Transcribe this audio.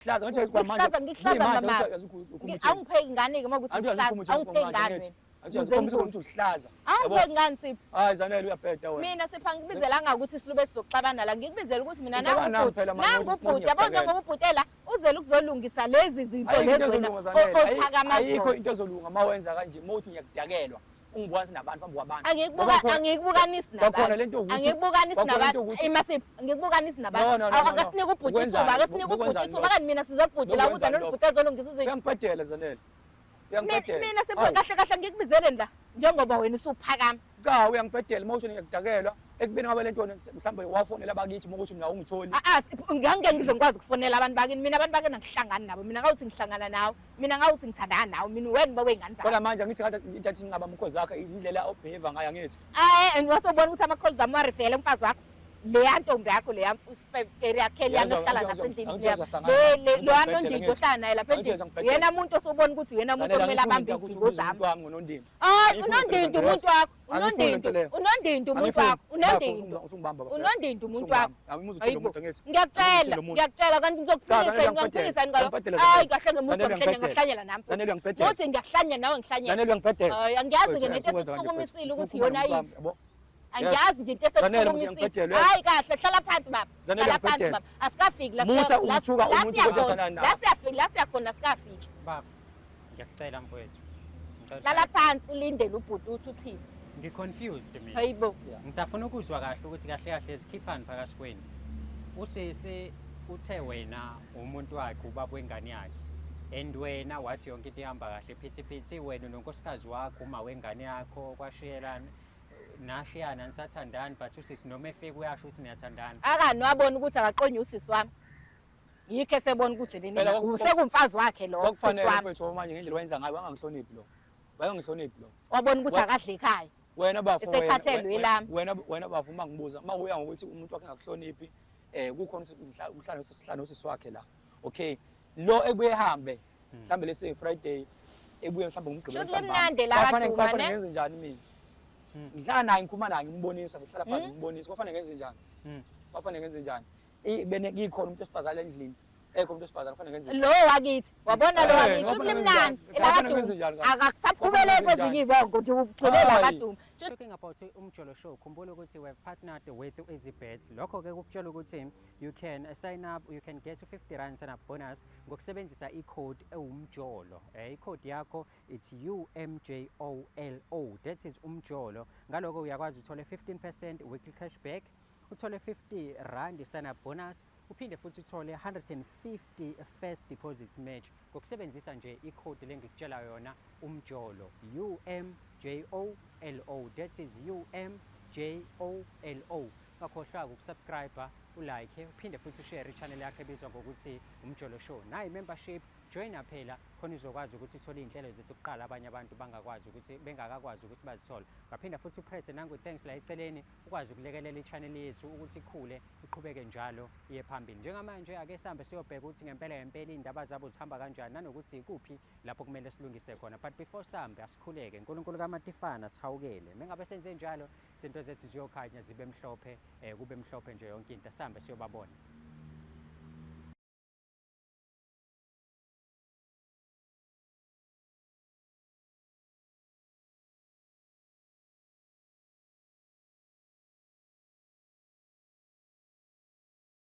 Hlaza manje kwamanje. Ngihlaza mama. Angipheki ingane ke makuthi ngihlaza. Angipheki ingane. Angizokhombisa ukuthi uhlaza. Angipheki ingane Sipho. Hayi Zanele uyabheda wena. Mina Sipho ngikubizelanga ukuthi silube sizoxabana la. Ngikubizela ukuthi mina nangu ubhuti. Yabo njengoba ubhutela uzele ukuzolungisa lezi zinto lezi wena. Ayikho into ezolunga mawenza kanje mawuthi ngiyakudakelwa. Ungibukanisi nabantu phambi kwabantu. Angikubukanisi nabantu. Angikubukanisi nabantu. Emasipho ngikubukanisi nabantu. Akasinike ubhuti ithuba, akasinike ubhuti ithuba kanti mina sizobhudela ukuthi Zanele ubhuti ezolungisa izinto. Uyangibhedela Zanele. Uyangibhedela. Mina Sipho kahle kahle ngikubizele la njengoba wena usuphakama. Cha uyangibhedela mawuthi ngiyakudakelwa ekubeni ngabe lento mhlawumbe wafonela bakithi ukuthi mina ungitholi. Ngeke ngizokwazi ukufonela abantu bakini mina abantu bakini angihlangani nabo mina ngawuthi ngihlangana nawe mina ngawuthi ngithandana nawe mina wena bawe ingane zami. Kodwa manje ngithi kade intathi ngaba umkhozi wakhe indlela obehave ngayo ngithi. Ngiwasobona ukuthi ama-calls ami warefele umfazi wakho leya ntombi yakho leya yakhe liyahlala nasendlini lo anondinto ohlala naye lapha endlini yena umuntu osubona ukuthi yena umuntu okumele abambe idingo zami. Unondinto umuntu wakho unondinto umuntu wakho unondinto umuntu wakho. Ngiyakutshela kanti ngizokuphikisa ngalo. Hayi kahle ngemuthi ngiyahlanyela nami futhi ngiyahlanya nawe ngihlanyela. Hayi angiyazi ke nento esisukumisile ukuthi yona yini. Angiyazi nje into esekusukumisile. Hayi kahle hlala phansi baba. Hlala phansi baba. Asikafiki la. La siyakhona asikafiki. Baba ngiyakucela mfowethu. Hlala phansi ulindele ubhuti uthi uthini. Ngiconfused mina. Hayibo. Ngisafuna ukuzwa kahle ukuthi kahle kahle sikhiphani phakathi kwenu. Usisi uthe wena umuntu wakhe ubaba wengane yakhe. And wena wathi yonke into ihamba kahle phithiphithi wena nonkosikazi wakho uma wengane yakho kwashiyelana. Nashiyana nisathandana but usisi noma efike uyasho ukuthi niyathandana. Akani wabona ukuthi akaqonye usisi wami. Yikho esebona ukuthi lena usekumfazi wakhe lo usisi wami. Mfethu manje ngendlela wayenza ngayo wangangihloniphi lo. Wayengihloniphi lo. Wabona ukuthi akadle ekhaya. Wena bafu esekhathelwe elami. Wena bafu mangibuza makuya ngokuthi umuntu wakhe ngakuhloniphi kukhona umhlangano usisi wakhe la. Okay. Lo ebuye ehambe mhlambe lese Friday ebuye mhlambe umgqibelo. Shothi lemnande la kaduma ne. Ngenze njani mina? Ngidlala naye ngikhuluma naye ngimbonisa ngihlala phansi ngimbonisa kwafanele ngenze njani kwafanele ngenze njani bene ngikhona umuntu osifazana endlini ekho umuntu osifazana kufanele ngenze lo wakithi wabona lo wakithi shothi limnandi elakaduma akakusaqhubeleke kwezinye ibongo nje ugcilela kaduma. Talking about umjolo show khumbula ukuthi we have partnered with EasyBet lokho ke ukutshela ukuthi you can sign up you can get 50 rand sign up bonus ngokusebenzisa icode ewumjolo icode yakho it's UMJOLO that is umjolo ngaloko uyakwazi uthola 15% weekly cashback uthole 50 rand sign up bonus uphinde futhi uthole 150 first deposit match ngokusebenzisa nje icode lengikutshela yona umjolo UMJOLO that is UMJOLO ngakhohlwa ukusubscribe ulike uphinde futhi ushare ichannel yakhe ebizwa ngokuthi umjolo show nayi membership join phela khona uzokwazi ukuthi uthole inhlelo zethu kuqala abanye abantu bengakwazi ukuthi bazithole ngaphinda futhi upress nangu thanks la eceleni ukwazi ukulekelela ichannel yethu ukuthi ikhule iqhubeke njalo iye phambili njengamanje ake sihambe siyobheka ukuthi ngempela indaba zabo zihamba kanjani nanokuthi ikuphi lapho kumele silungise khona but before sihambe asikhuleke uNkulunkulu kaMatifana sihawukele mengabe senze njalo izinto zethu ziyokhanya zibe mhlophe kube mhlophe nje yonke into sihambe siyobabona.